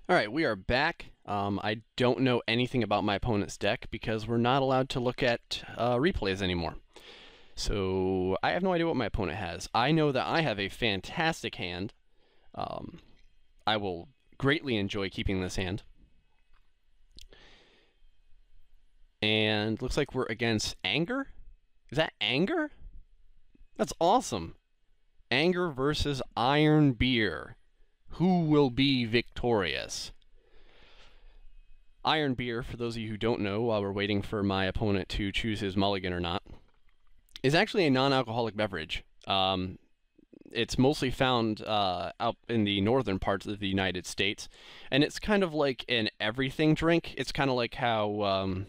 All right, we are back. I don't know anything about my opponent's deck because we're not allowed to look at replays anymore. So I have no idea what my opponent has. I know that I have a fantastic hand. I will greatly enjoy keeping this hand. And looks like we're against Anger? Is that Anger? That's awesome. Anger versus Iron Beer. Who will be victorious? Iron Beer, for those of you who don't know, while we're waiting for my opponent to choose his mulligan or not, is actually a non-alcoholic beverage. It's mostly found out in the northern parts of the United States, and it's kind of like an everything drink. It's kind of like how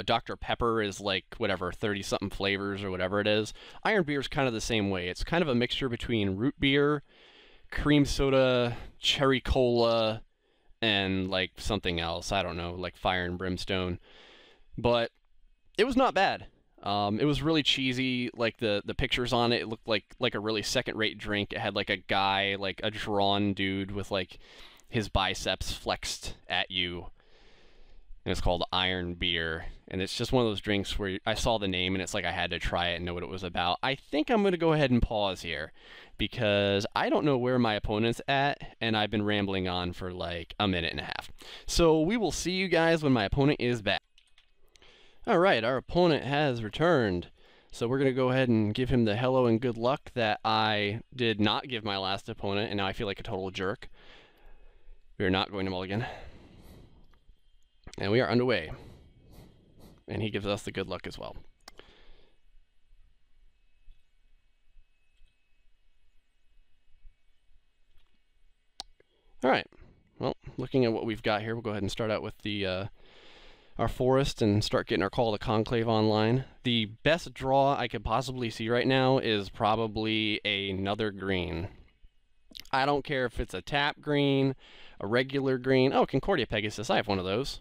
Dr. Pepper is like whatever 30-something flavors or whatever it is. Iron Beer is kind of the same way. It's kind of a mixture between root beer, cream soda, cherry cola, and like something else. I don't know, like fire and brimstone. But it was not bad. It was really cheesy. Like the pictures on it looked like a really second-rate drink. It had like a guy, like a drawn dude with like his biceps flexed at you. And it's called Iron Beer. And it's just one of those drinks where I saw the name and it's like I had to try it and know what it was about. I think I'm going to go ahead and pause here because I don't know where my opponent's at, and I've been rambling on for like a minute and a half. So we will see you guys when my opponent is back. Alright, our opponent has returned. So we're going to go ahead and give him the hello and good luck that I did not give my last opponent, and now I feel like a total jerk. We are not going to mulligan. And we are underway. And he gives us the good luck as well. Alright, well, looking at what we've got here, we'll go ahead and start out with the our forest and start getting our Call to Conclave online. The best draw I could possibly see right now is probably another green. I don't care if it's a tap green, a regular green. Oh, Concordia Pegasus, I have one of those.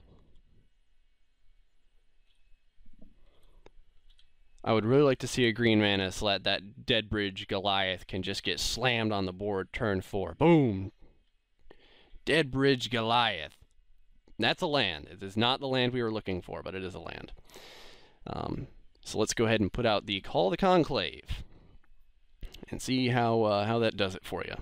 I would really like to see a green mana so that Deadbridge Goliath can just get slammed on the board turn 4. Boom! Deadbridge Goliath. That's a land. It is not the land we were looking for, but it is a land. So let's go ahead and put out the Call to Conclave and see how that does it for you.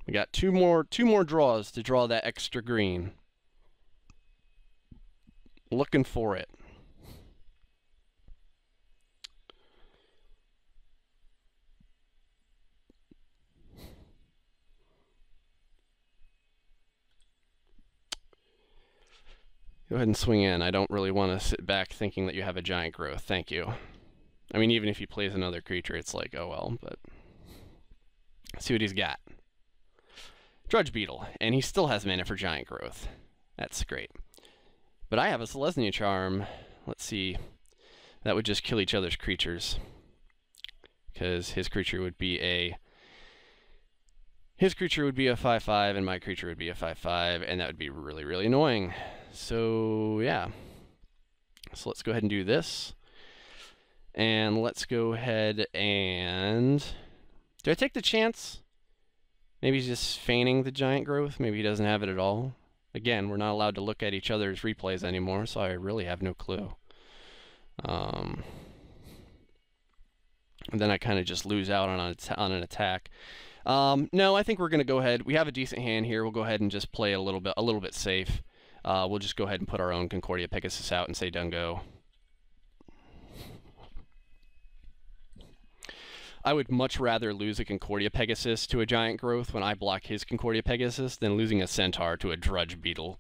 We got two more draws to draw that extra green. Looking for it. Go ahead and swing in. I don't really want to sit back thinking that you have a giant growth. Thank you. I mean, even if he plays another creature, it's like, oh well, but let's see what he's got. Drudge Beetle, and he still has mana for giant growth. That's great. But I have a Selesnya Charm. Let's see. That would just kill each other's creatures. Because his creature would be a 5/5, and my creature would be a 5/5, and that would be really, really annoying. So, yeah. So let's go ahead and do this. And let's go ahead and... Do I take the chance? Maybe he's just feigning the giant growth. Maybe he doesn't have it at all. Again, we're not allowed to look at each other's replays anymore, so I really have no clue. And then I kind of just lose out on an attack. No, I think we're going to go ahead. We have a decent hand here. We'll go ahead and just play a little bit safe. We'll just go ahead and put our own Concordia Pegasus out and say done go. I would much rather lose a Concordia Pegasus to a giant growth when I block his Concordia Pegasus than losing a Centaur to a Drudge Beetle.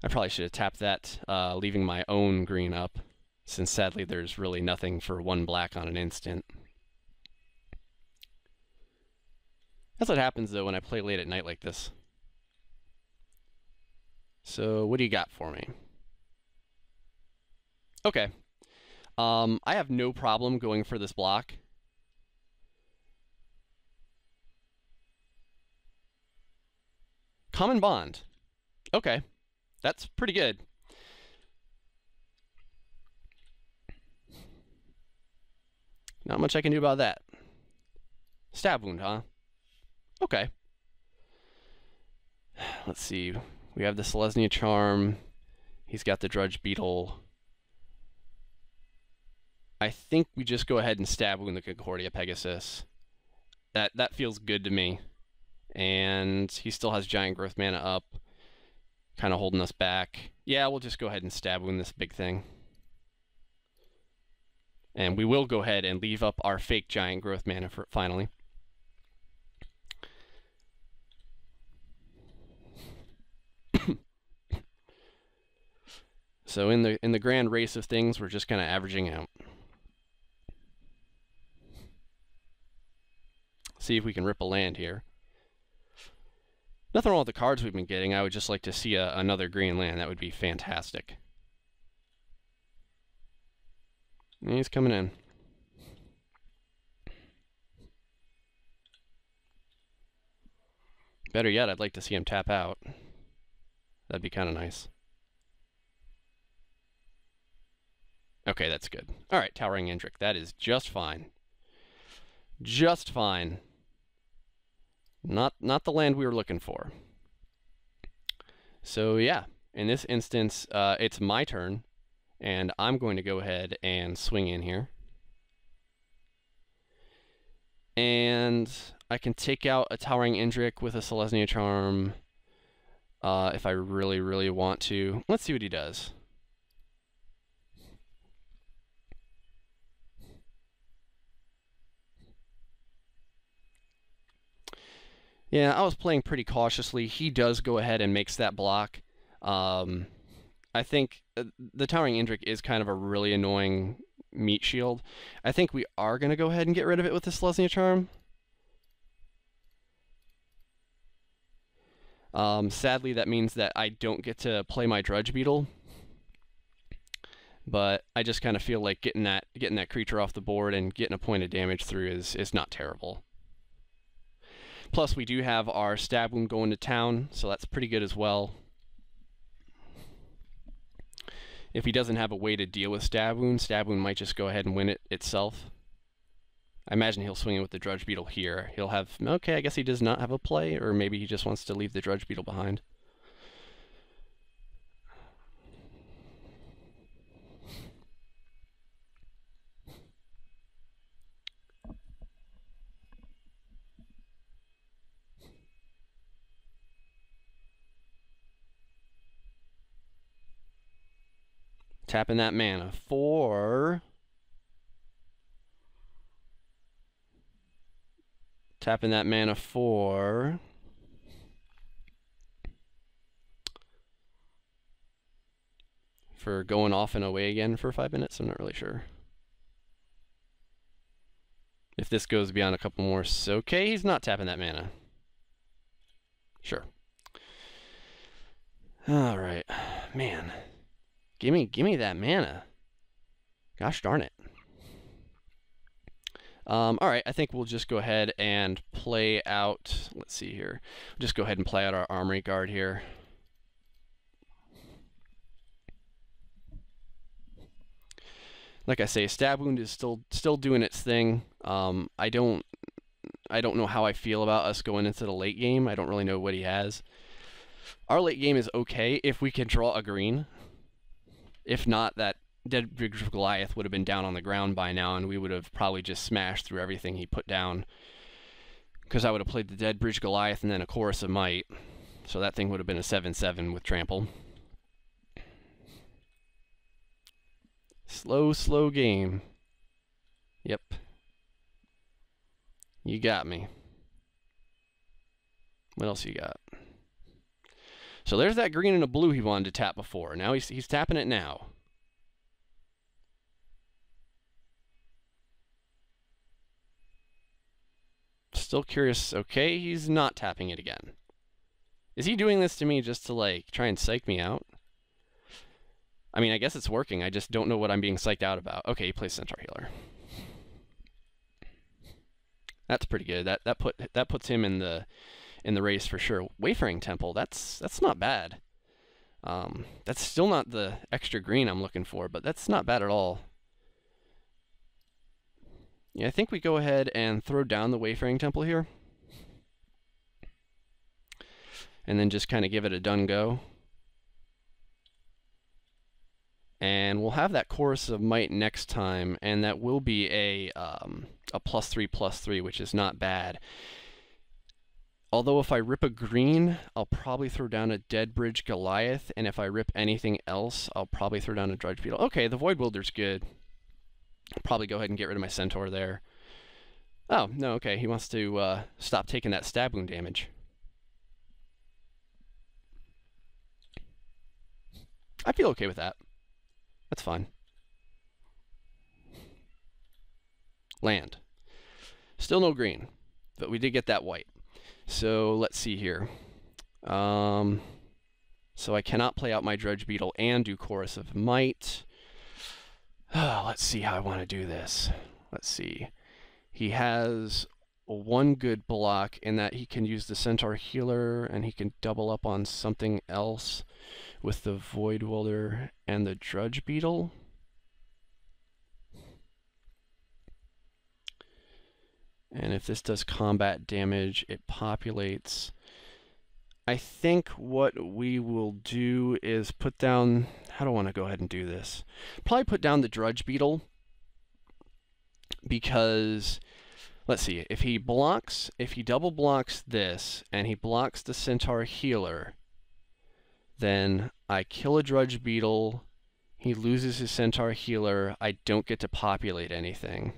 I probably should have tapped that, leaving my own green up, since sadly there's really nothing for one black on an instant. That's what happens though when I play late at night like this. So what do you got for me? Okay. I have no problem going for this block. Common Bond. Okay. That's pretty good. Not much I can do about that. Stab wound, huh? Okay. Let's see. We have the Selesnya Charm. He's got the Drudge Beetle. I think we just go ahead and stab wound the Concordia Pegasus. That feels good to me. And he still has Giant Growth mana up, kind of holding us back. Yeah, we'll just go ahead and stab wound this big thing. And we will go ahead and leave up our fake Giant Growth mana for finally. So in the grand race of things, we're just kind of averaging out. See if we can rip a land here. Nothing wrong with the cards we've been getting. I would just like to see another green land. That would be fantastic. And he's coming in. Better yet, I'd like to see him tap out. That'd be kind of nice. Okay, that's good. All right, Towering Indrik. That is just fine. Just fine. Not the land we were looking for. So yeah, in this instance, it's my turn, and I'm going to go ahead and swing in here. And I can take out a Towering Indrik with a Selesnya Charm if I really, really want to. Let's see what he does. Yeah, I was playing pretty cautiously. He does go ahead and makes that block. I think the Towering Indrik is kind of a really annoying meat shield. I think we are going to go ahead and get rid of it with the Selesnya Charm. Sadly, that means that I don't get to play my Drudge Beetle. But I just kind of feel like getting that creature off the board and getting a point of damage through is not terrible. Plus, we do have our Stab Wound going to town, so that's pretty good as well. If he doesn't have a way to deal with Stab Wound might just go ahead and win it itself. I imagine he'll swing it with the Drudge Beetle here. He'll have... Okay, I guess he does not have a play, or maybe he just wants to leave the Drudge Beetle behind. Tapping that mana for... Tapping that mana for... For going off and away again for 5 minutes? I'm not really sure. If this goes beyond a couple more... Okay, he's not tapping that mana. Sure. Alright. Man. Gimme that mana. Gosh darn it. Alright, I think we'll just go ahead and play out... Let's see here. Just go ahead and play out our Armory Guard here. Like I say, Stab Wound is still doing its thing. I don't know how I feel about us going into the late game. I don't really know what he has. Our late game is okay if we can draw a green. If not, that Deadbridge Goliath would have been down on the ground by now, and we would have probably just smashed through everything he put down. Because I would have played the Deadbridge Goliath and then a Chorus of Might. So that thing would have been a 7/7 with Trample. Slow game. Yep. You got me. What else you got? So there's that green and a blue he wanted to tap before. Now he's tapping it now. Still curious. Okay, he's not tapping it again. Is he doing this to me just to, like, try and psych me out? I mean, I guess it's working. I just don't know what I'm being psyched out about. Okay, he plays Centaur Healer. That's pretty good. That puts him in the race for sure. Wayfaring Temple. That's not bad. That's still not the extra green I'm looking for, but that's not bad at all. Yeah, I think we go ahead and throw down the Wayfaring Temple here. And then just kind of give it a done go. And we'll have that Chorus of Might next time, and that will be a +3/+3, which is not bad. Although if I rip a green, I'll probably throw down a Deadbridge Goliath, and if I rip anything else, I'll probably throw down a Drudge Beetle. Okay, the Void Wilder's good. I'll probably go ahead and get rid of my Centaur there. Oh, no, okay, he wants to stop taking that stab wound damage. I feel okay with that. That's fine. Land. Still no green, but we did get that white. So let's see here. So I cannot play out my Drudge Beetle and do Chorus of Might. Let's see how I want to do this. Let's see. He has one good block in that he can use the Centaur Healer and he can double up on something else with the Void Welder and the Drudge Beetle. And if this does combat damage, it populates. I think what we will do is put down... How do I want to go ahead and do this? Probably put down the Drudge Beetle. Because, let's see, if he double blocks this, and he blocks the Centaur Healer, then I kill a Drudge Beetle, he loses his Centaur Healer, I don't get to populate anything.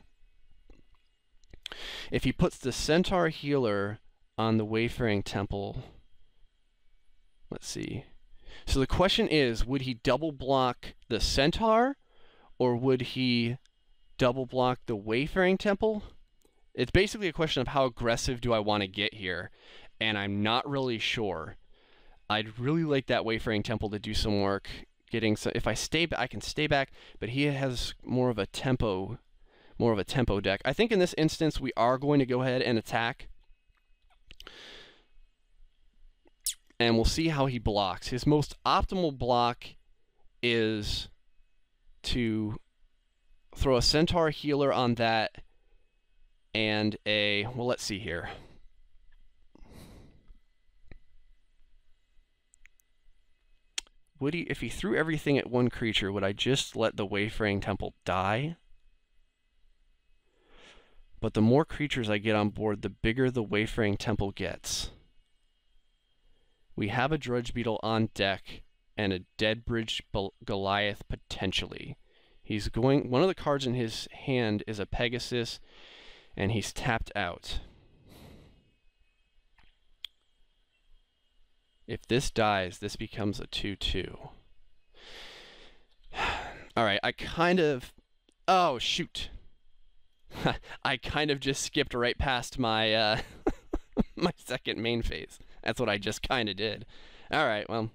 If he puts the Centaur Healer on the Wayfaring Temple, let's see. So the question is, would he double block the Centaur, or would he double block the Wayfaring Temple? It's basically a question of how aggressive do I want to get here, and I'm not really sure. I'd really like that Wayfaring Temple to do some work. If I stay back, I can stay back, but he has more of a tempo deck. I think in this instance we are going to go ahead and attack. And we'll see how he blocks. His most optimal block is to throw a Centaur Healer on that and a... Well, let's see here. Would he, if he threw everything at one creature, would I just let the Wayfaring Temple die? But the more creatures I get on board, the bigger the Wayfaring Temple gets. We have a Drudge Beetle on deck and a Deadbridge Goliath potentially. He's going... One of the cards in his hand is a Pegasus, and he's tapped out. If this dies, this becomes a 2/2. Alright, I kind of... Oh, shoot. I kind of just skipped right past my my second main phase. That's what I just kind of did. Alright, well.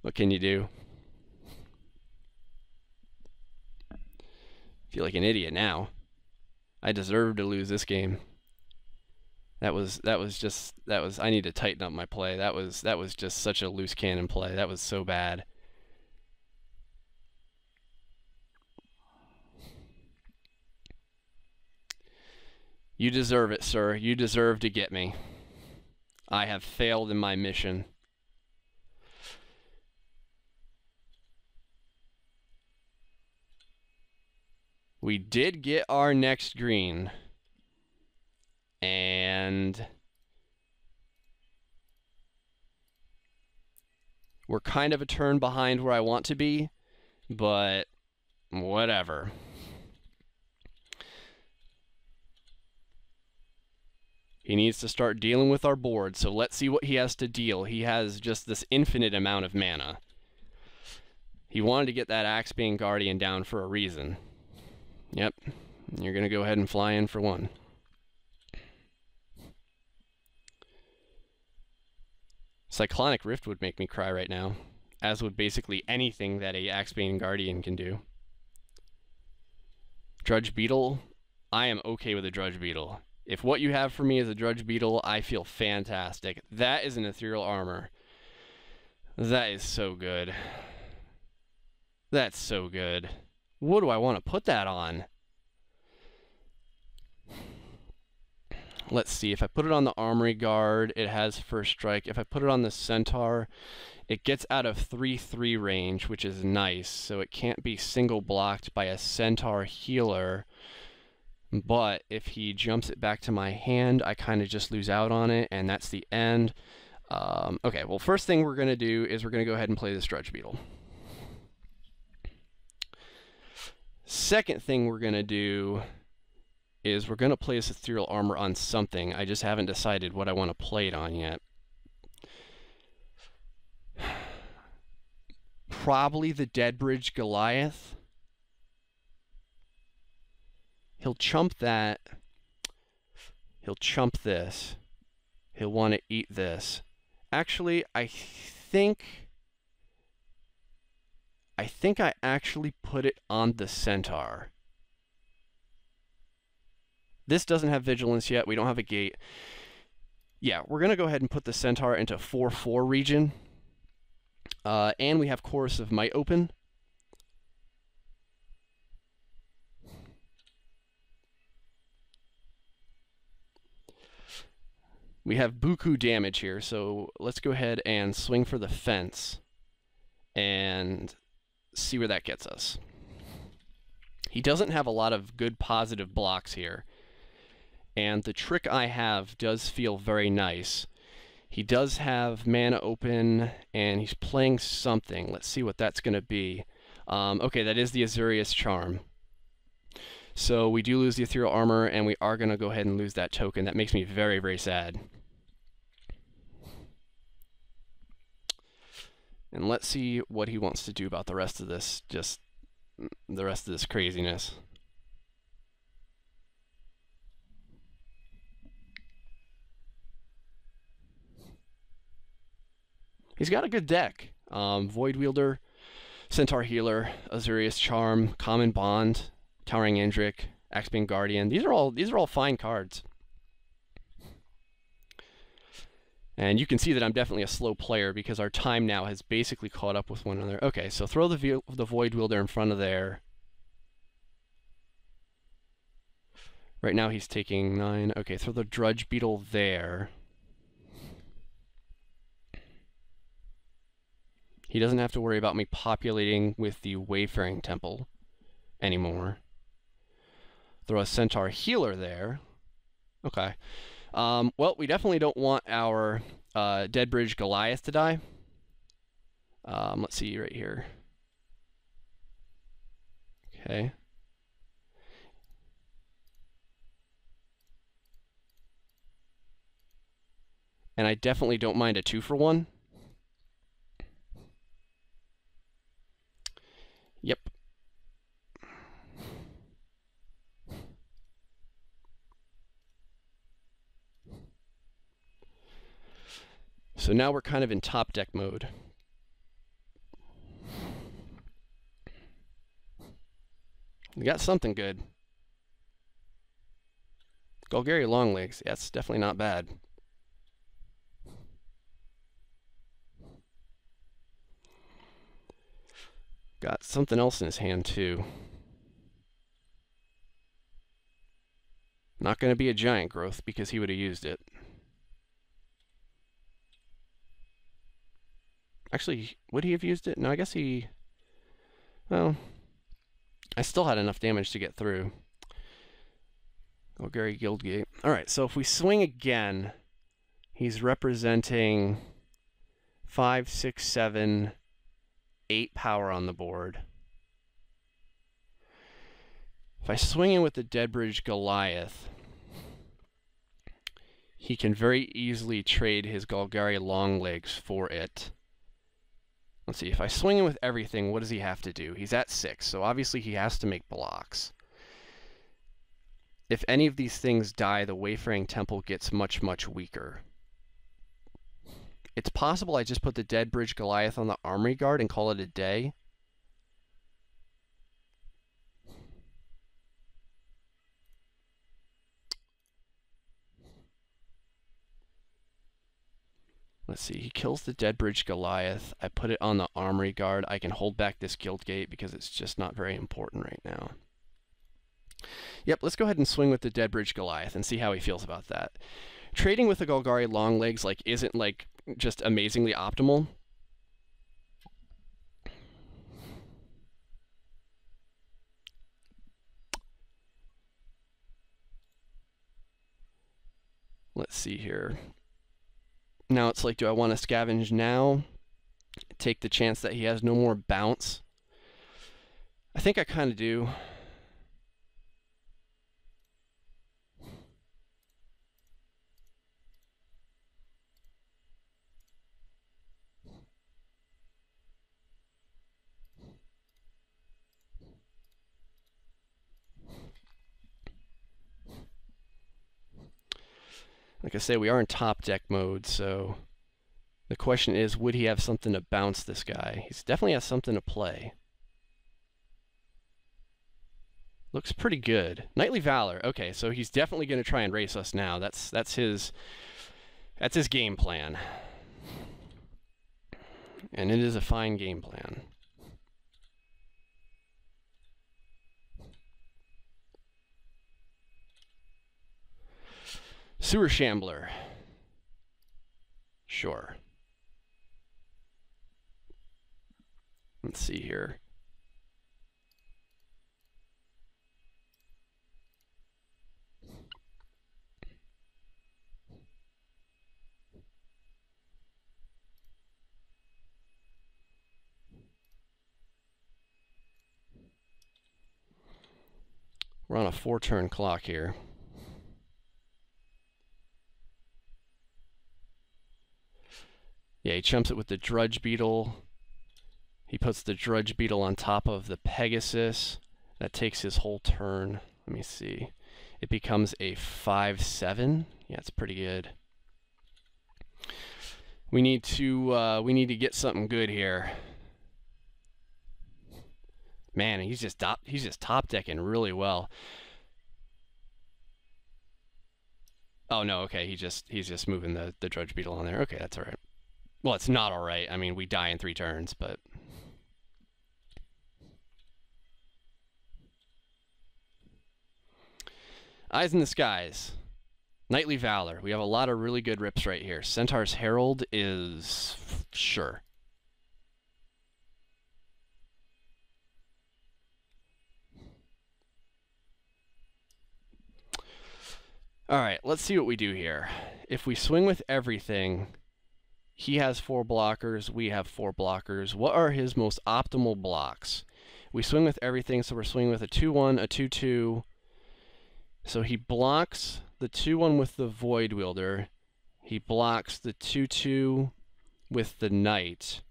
What can you do? Feel like an idiot now. I deserve to lose this game. I need to tighten up my play. That was just such a loose cannon play. That was so bad. You deserve it, sir. You deserve to get me. I have failed in my mission. We did get our next green. And we're kind of a turn behind where I want to be, but whatever. He needs to start dealing with our board, so let's see what he has to deal. He has just this infinite amount of mana. He wanted to get that Axebane Guardian down for a reason. Yep, you're going to go ahead and fly in for one. Cyclonic Rift would make me cry right now, as would basically anything that a Axebane Guardian can do. Drudge Beetle, I am okay with a Drudge Beetle. If what you have for me is a Drudge Beetle, I feel fantastic. That is an Ethereal Armor. That is so good. That's so good. What do I want to put that on? Let's see, if I put it on the Armory Guard, it has first strike. If I put it on the Centaur, it gets out of 3/3 range, which is nice, so it can't be single blocked by a Centaur healer. But if he jumps it back to my hand, I kind of just lose out on it, and that's the end. Okay, well, first thing we're going to do is we're going to go ahead and play the Stretch Beetle. Second thing we're going to do is we're going to place Ethereal Armor on something. I just haven't decided what I want to play it on yet. Probably the Deadbridge Goliath. He'll chump that. He'll chump this. He'll want to eat this. Actually, I think I actually put it on the Centaur. This doesn't have Vigilance yet. We don't have a gate. Yeah, we're going to go ahead and put the Centaur into 4/4 region. And we have Chorus of Might open. We have buku damage here, so let's go ahead and swing for the fence and see where that gets us. He doesn't have a lot of good positive blocks here, and the trick I have does feel very nice. He does have mana open, and he's playing something. Let's see what that's going to be. Okay, that is the Azurius Charm. So we do lose the Ethereal Armor, and we are going to go ahead and lose that token. That makes me very, very sad. And let's see what he wants to do about the rest of this, just the rest of this craziness. He's got a good deck. Void Wielder, Centaur Healer, Azurius Charm, Common Bond, Towering Indrik, Axebane Guardian. These are all fine cards. And you can see that I'm definitely a slow player because our time now has basically caught up with one another. Okay, so throw the Void Wielder in front of there. Right now he's taking 9. Okay, throw the Drudge Beetle there. He doesn't have to worry about me populating with the Wayfaring Temple anymore. Throw a Centaur Healer there. Okay. Well, we definitely don't want our Deadbridge Goliath to die. Let's see right here. Okay. And I definitely don't mind a 2-for-1. Yep. So now we're kind of in top deck mode. We got something good. Golgari Longlegs. Yeah, that's definitely not bad. Got something else in his hand, too. Not going to be a giant growth because he would have used it. Actually, would he have used it? No, I guess he... Well, I still had enough damage to get through. Golgari Guildgate. Alright, so if we swing again, he's representing 5, 6, 7, 8 power on the board. If I swing in with the Deadbridge Goliath, he can very easily trade his Golgari Longlegs for it. Let's see, if I swing in with everything, what does he have to do? He's at 6, so obviously he has to make blocks. If any of these things die, the Wayfaring Temple gets much, much weaker. It's possible I just put the Deadbridge Goliath on the Armory Guard and call it a day. Let's see, he kills the Deadbridge Goliath. I put it on the Armory Guard. I can hold back this Guildgate because it's just not very important right now. Yep, let's go ahead and swing with the Deadbridge Goliath and see how he feels about that. Trading with the Golgari long legs like isn't like just amazingly optimal. Let's see here. Now it's like, do I want to scavenge now? Take the chance that he has no more bounce? I think I kind of do. Like I say, we are in top deck mode, so the question is, would he have something to bounce this guy? He definitely has something to play. Looks pretty good. Knightly Valor. Okay, so he's definitely going to try and race us now. That's his game plan. And it is a fine game plan. Sewer Shambler. Sure. Let's see here. We're on a 4-turn clock here. Yeah, he chumps it with the Drudge Beetle. He puts the Drudge Beetle on top of the Pegasus. That takes his whole turn. Let me see. It becomes a 5/7. Yeah, it's pretty good. We need to get something good here. Man, he's just top decking really well. Oh no, okay, he's just moving the Drudge Beetle on there. Okay, that's all right. Well, it's not all right. I mean, we die in 3 turns, but Eyes in the Skies. Knightly Valor. We have a lot of really good rips right here. Centaur's Herald is sure. All right, let's see what we do here. If we swing with everything, he has 4 blockers, we have 4 blockers. What are his most optimal blocks? We swing with everything, so we're swinging with a 2/1, a 2/2. So he blocks the 2/1 with the Void Wielder. He blocks the 2/2 with the Knight.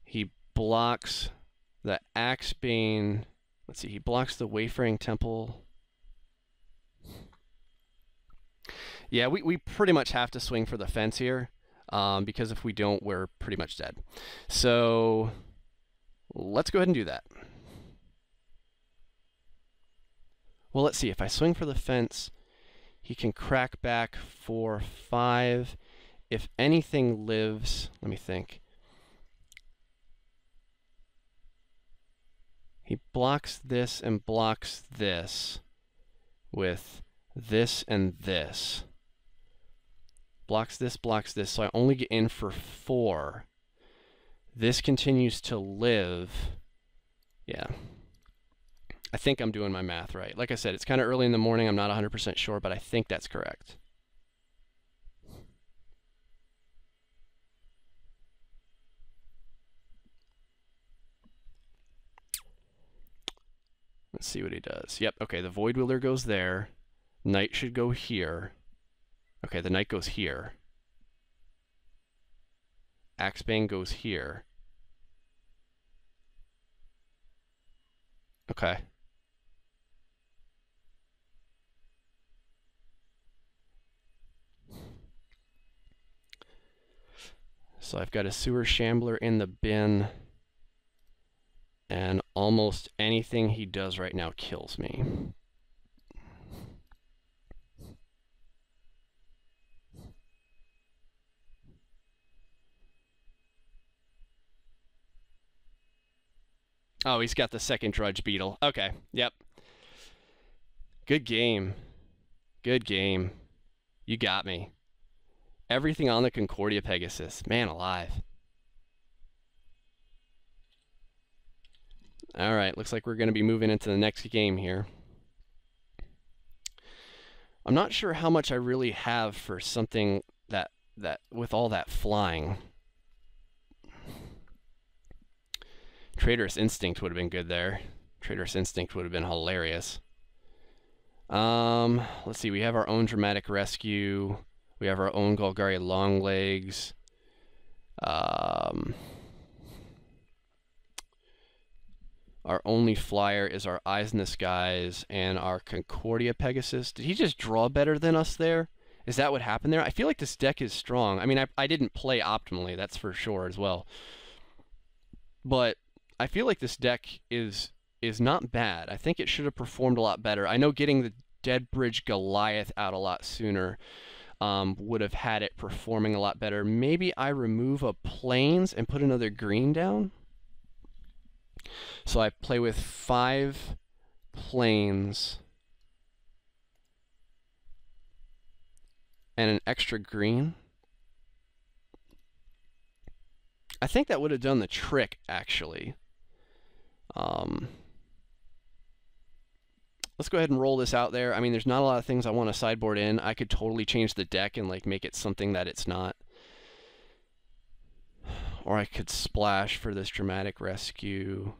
He blocks the Axebane. Let's see, he blocks the Wayfaring Temple. Yeah, we pretty much have to swing for the fence here, because if we don't, we're pretty much dead. So let's go ahead and do that. Well, let's see. If I swing for the fence, he can crack back for 5. If anything lives, let me think. He blocks this and blocks this with this and this. Blocks this, so I only get in for 4. This continues to live. Yeah. I think I'm doing my math right. Like I said, it's kind of early in the morning. I'm not 100% sure, but I think that's correct. Let's see what he does. Yep, okay, the Void Wielder goes there. Knight should go here. Okay, the Knight goes here. Axebane goes here. Okay. So I've got a Sewer Shambler in the bin, and almost anything he does right now kills me. Oh, he's got the second Drudge Beetle. Okay, yep. Good game. Good game. You got me. Everything on the Concordia Pegasus. Man alive. Alright, looks like we're going to be moving into the next game here. I'm not sure how much I really have for something that with all that flying. Traitorous Instinct would have been good there. Traitorous Instinct would have been hilarious. Let's see, we have our own Dramatic Rescue. We have our own Golgari Longlegs. Our only flyer is our Eyes in the Skies and our Concordia Pegasus. Did he just draw better than us there? Is that what happened there? I feel like this deck is strong. I mean, I didn't play optimally, that's for sure as well. But I feel like this deck is not bad. I think it should have performed a lot better. I know getting the Deadbridge Goliath out a lot sooner would have had it performing a lot better. Maybe I remove a plains and put another green down. So I play with 5 plains and an extra green. I think that would have done the trick, actually. Let's go ahead and roll this out there. I mean, there's not a lot of things I want to sideboard in. I could totally change the deck and like make it something that it's not. Or I could splash for this Dramatic Rescue.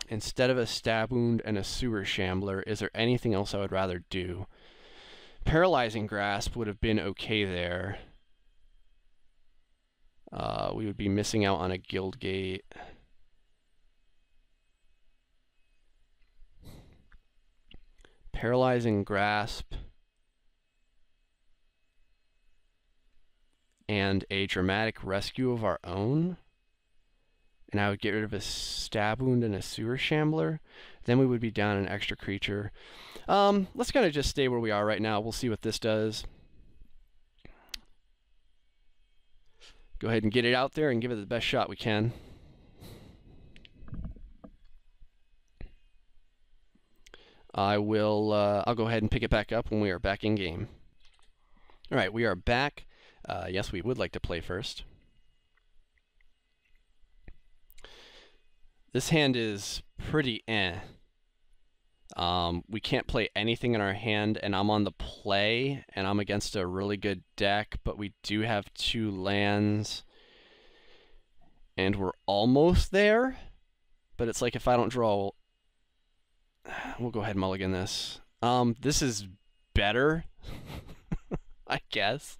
Instead of a Stab Wound and a Sewer Shambler, is there anything else I would rather do? Paralyzing Grasp would have been okay there. We would be missing out on a Guildgate. Paralyzing Grasp and a Dramatic Rescue of our own, and I would get rid of a Stab Wound and a Sewer Shambler. Then we would be down an extra creature. Let's kind of just stay where we are right now. We'll see what this does. Go ahead and get it out there and give it the best shot we can. I'll go ahead and pick it back up when we are back in game. All right, we are back. Yes, we would like to play first. This hand is pretty eh. We can't play anything in our hand, and I'm on the play, and I'm against a really good deck, but we do have 2 lands, and we're almost there, but it's like if I don't draw... We'll go ahead and mulligan this. This is better, I guess.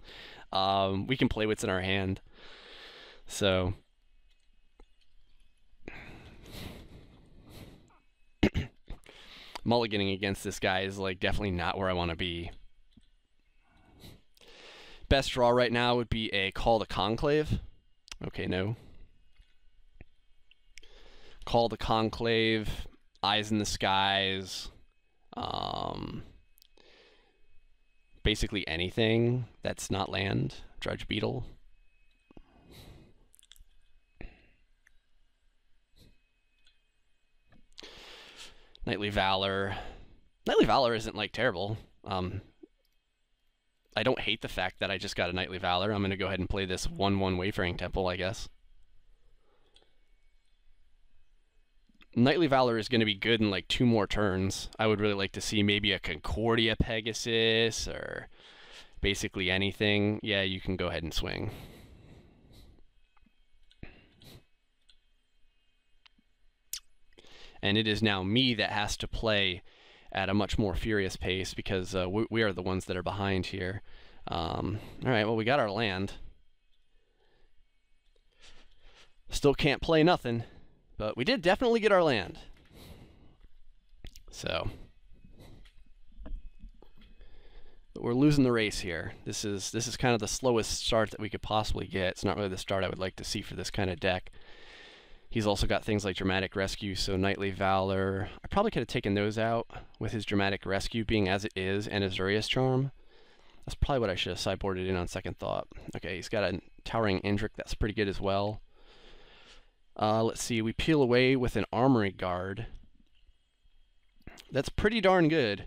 We can play what's in our hand. So... mulliganing against this guy is like definitely not where I want to be. Best draw right now would be a Call to Conclave. Okay, no. Call to Conclave, Eyes in the Skies, basically anything that's not land. Drudge Beetle. Knightly Valor. Knightly Valor isn't like terrible. I don't hate the fact that I just got a Knightly Valor. I'm going to go ahead and play this 1/1 Wayfaring Temple, I guess. Knightly Valor is going to be good in like 2 more turns. I would really like to see maybe a Concordia Pegasus or basically anything. Yeah, you can go ahead and swing. And it is now me that has to play at a much more furious pace because we are the ones that are behind here. All right, well, we got our land. Still can't play nothing, but we did definitely get our land. So, but we're losing the race here. This is kind of the slowest start that we could possibly get. It's not really the start I would like to see for this kind of deck. He's also got things like Dramatic Rescue, so Knightly Valor. I probably could have taken those out with his Dramatic Rescue being as it is and Azurius Charm. That's probably what I should have sideboarded in on second thought. Okay, he's got a Towering Indrik. That's pretty good as well. Let's see. We peel away with an Armory Guard. That's pretty darn good.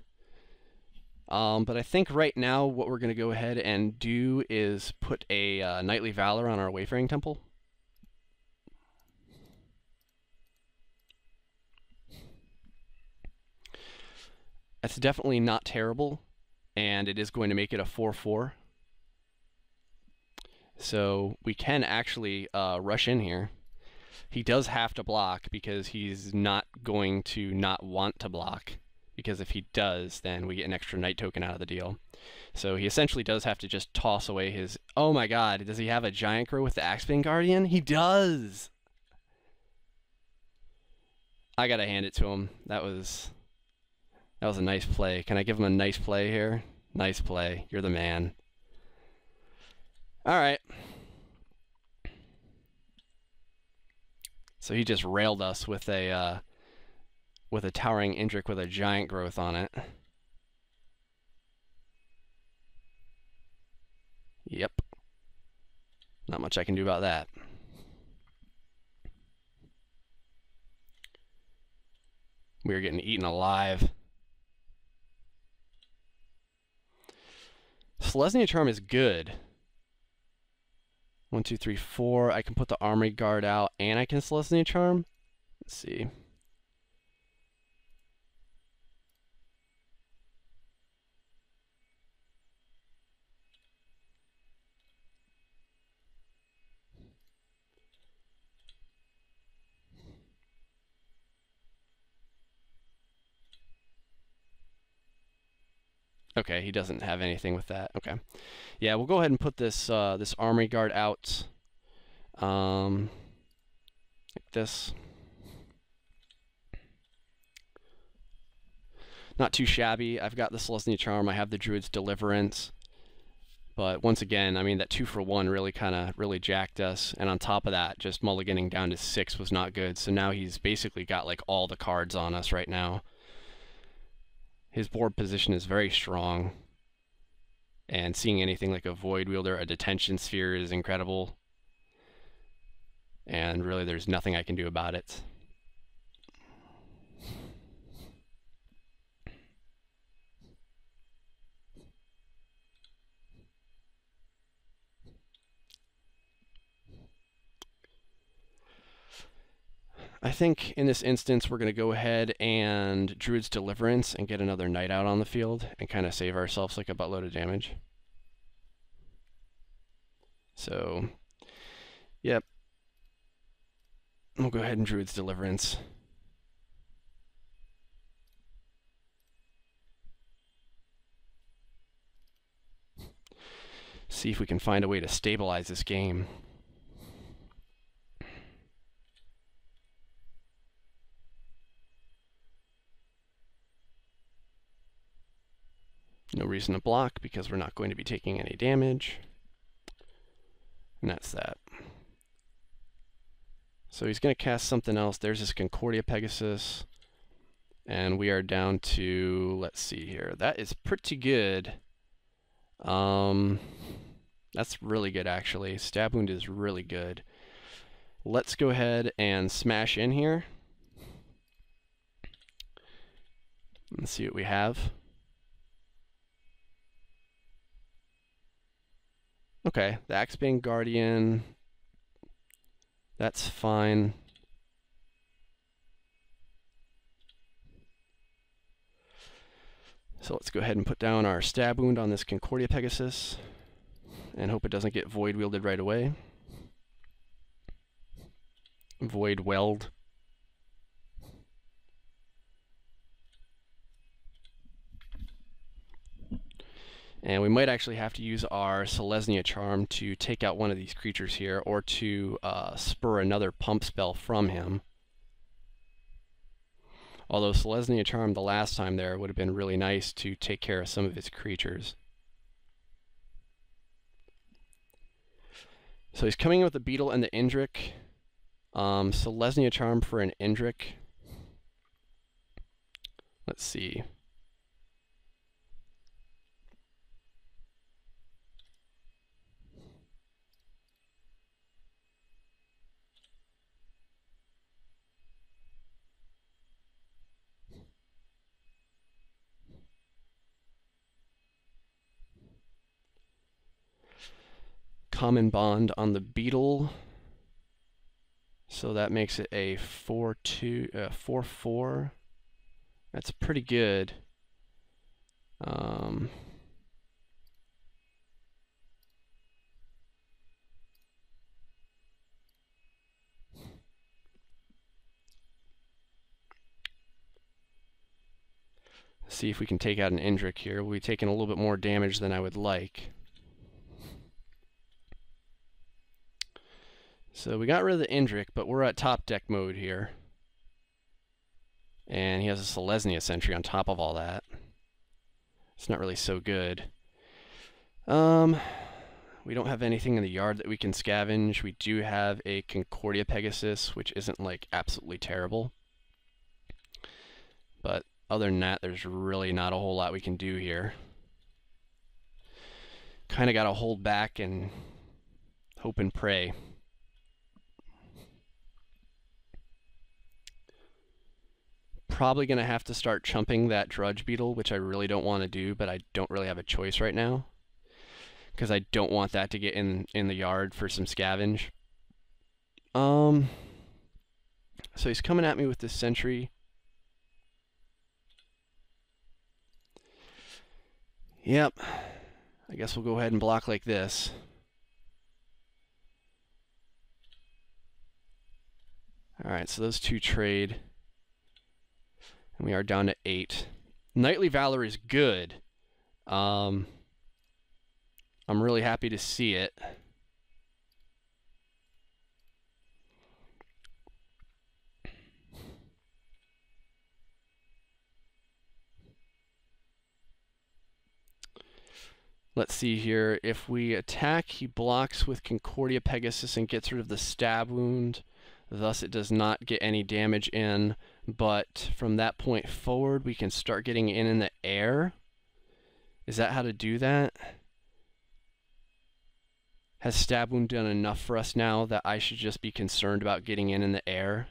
But I think right now what we're going to go ahead and do is put a Nightly Valor on our Wayfaring Temple. That's definitely not terrible, and it is going to make it a 4/4. So we can actually rush in here. He does have to block because he's not going to not want to block, because if he does, then we get an extra night token out of the deal. So he essentially does have to just toss away his... Oh my god, does he have a Giant Crow with the Axebane Guardian? He does! I gotta hand it to him. That was a nice play. Can I give him a nice play here? Nice play. You're the man. Alright. So he just railed us with a Towering Indrik with a Giant Growth on it. Yep. Not much I can do about that. We are getting eaten alive. Selesnya Charm is good. 1, 2, 3, 4. I can put the Armory Guard out and I can Selesnya Charm. Let's see. Okay, he doesn't have anything with that. Okay. Yeah, we'll go ahead and put this this Armory Guard out. Like this. Not too shabby. I've got the Selesnya Charm. I have the Druid's Deliverance. But once again, I mean, that 2-for-1 really jacked us. And on top of that, just mulliganing down to 6 was not good. So now he's basically got like all the cards on us right now. His board position is very strong. And seeing anything like a Void Wielder, a Detention Sphere is incredible. And really, there's nothing I can do about it. I think in this instance we're going to go ahead and Druid's Deliverance and get another Knight out on the field and kind of save ourselves like a buttload of damage. So, yep. We'll go ahead and Druid's Deliverance. See if we can find a way to stabilize this game. No reason to block because we're not going to be taking any damage. And that's that. So he's going to cast something else. There's his Concordia Pegasus. And we are down to, let's see here. That is pretty good. That's really good actually. Stab Wound is really good. Let's go ahead and smash in here. Let's see what we have. Okay, the Axebane Guardian, that's fine. So let's go ahead and put down our Stab Wound on this Concordia Pegasus and hope it doesn't get Void Wielded right away. Void Weld. And we might actually have to use our Selesnya Charm to take out one of these creatures here, or to spur another pump spell from him. Although Selesnya Charm the last time there would have been really nice to take care of some of his creatures. So he's coming in with the Beetle and the Indrik. Selesnya Charm for an Indrik. Let's see. common bond on the beetle. So that makes it a 4-4. That's pretty good. See if we can take out an Indrik here. We'll be taking a little bit more damage than I would like. So we got rid of the Indrik, but we're at top deck mode here. And he has a Selesnya sentry on top of all that. It's not really so good. We don't have anything in the yard that we can scavenge. We do have a Concordia Pegasus, which isn't like absolutely terrible. But other than that, there's really not a whole lot we can do here. Kind of got to hold back and hope and pray. Probably going to have to start chumping that Drudge Beetle, which I really don't want to do, but I don't really have a choice right now. Because I don't want that to get in the yard for some scavenge. So he's coming at me with this sentry. Yep. I guess we'll go ahead and block like this. Alright, so those two trade. And we are down to 8. Knightly Valor is good. I'm really happy to see it. Let's see here. If we attack, he blocks with Concordia Pegasus and gets rid of the stab wound. Thus, it does not get any damage in. But from that point forward, we can start getting in the air. Is that how to do that? Has stab wound done enough for us now that I should just be concerned about getting in the air?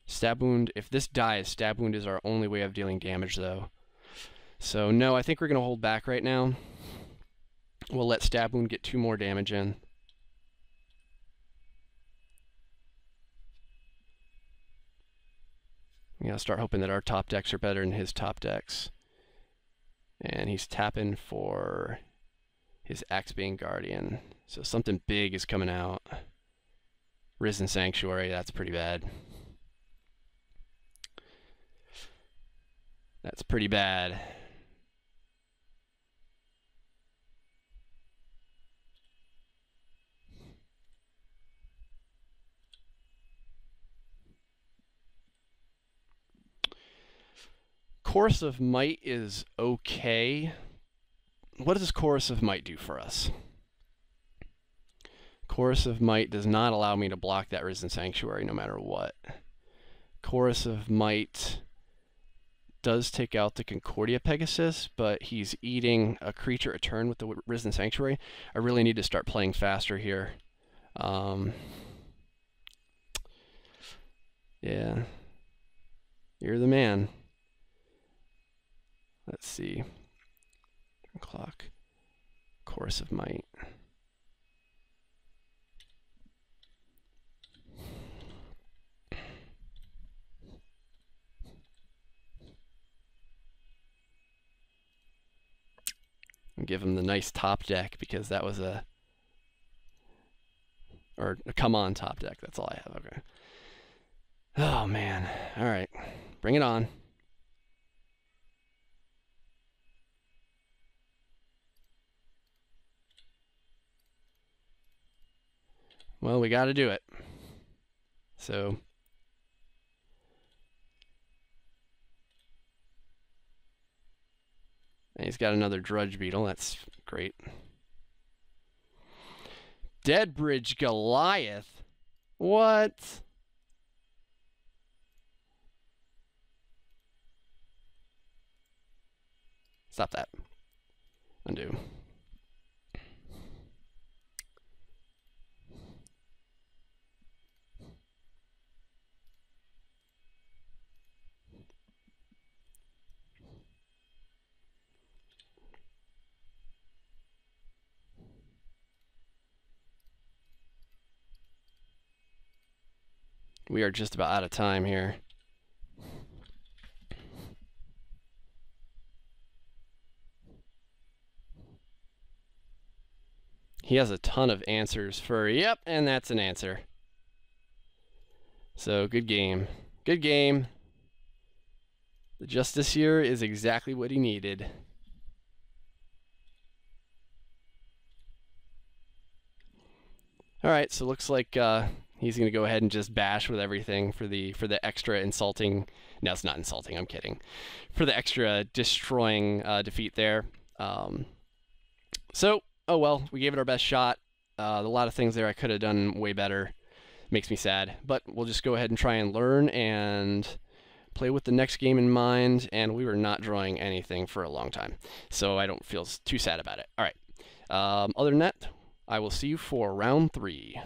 Stab wound, if this dies, stab wound is our only way of dealing damage though. So no, I think we're going to hold back right now. We'll let stab wound get 2 more damage in. We gotta start hoping that our top decks are better than his top decks. And he's tapping for his Axebane Guardian. So something big is coming out. Risen Sanctuary, that's pretty bad. That's pretty bad. Chorus of Might is okay. What does Chorus of Might do for us? Chorus of Might does not allow me to block that Risen Sanctuary no matter what. Chorus of Might does take out the Concordia Pegasus, but he's eating a creature a turn with the Risen Sanctuary. I really need to start playing faster here. Yeah. You're the man. Let's see. Clock. Chorus of Might. And give him the nice top deck because that was a... Or a come on top deck. That's all I have. Okay. Oh, man. All right. Bring it on. Well, we got to do it. So, and he's got another Drudge Beetle. That's great. Deadbridge Goliath. What? Stop that. Undo. We are just about out of time here. He has a ton of answers for, yep, and that's an answer. So, good game. Good game. The Justiciar is exactly what he needed. Alright, so looks like he's going to go ahead and just bash with everything for the extra insulting... No, it's not insulting, I'm kidding. For the extra destroying defeat there. So, oh well, we gave it our best shot. A lot of things there I could have done way better. Makes me sad. But we'll just go ahead and try and learn and play with the next game in mind. And we were not drawing anything for a long time. So I don't feel too sad about it. Alright. Other than that, I will see you for round 3.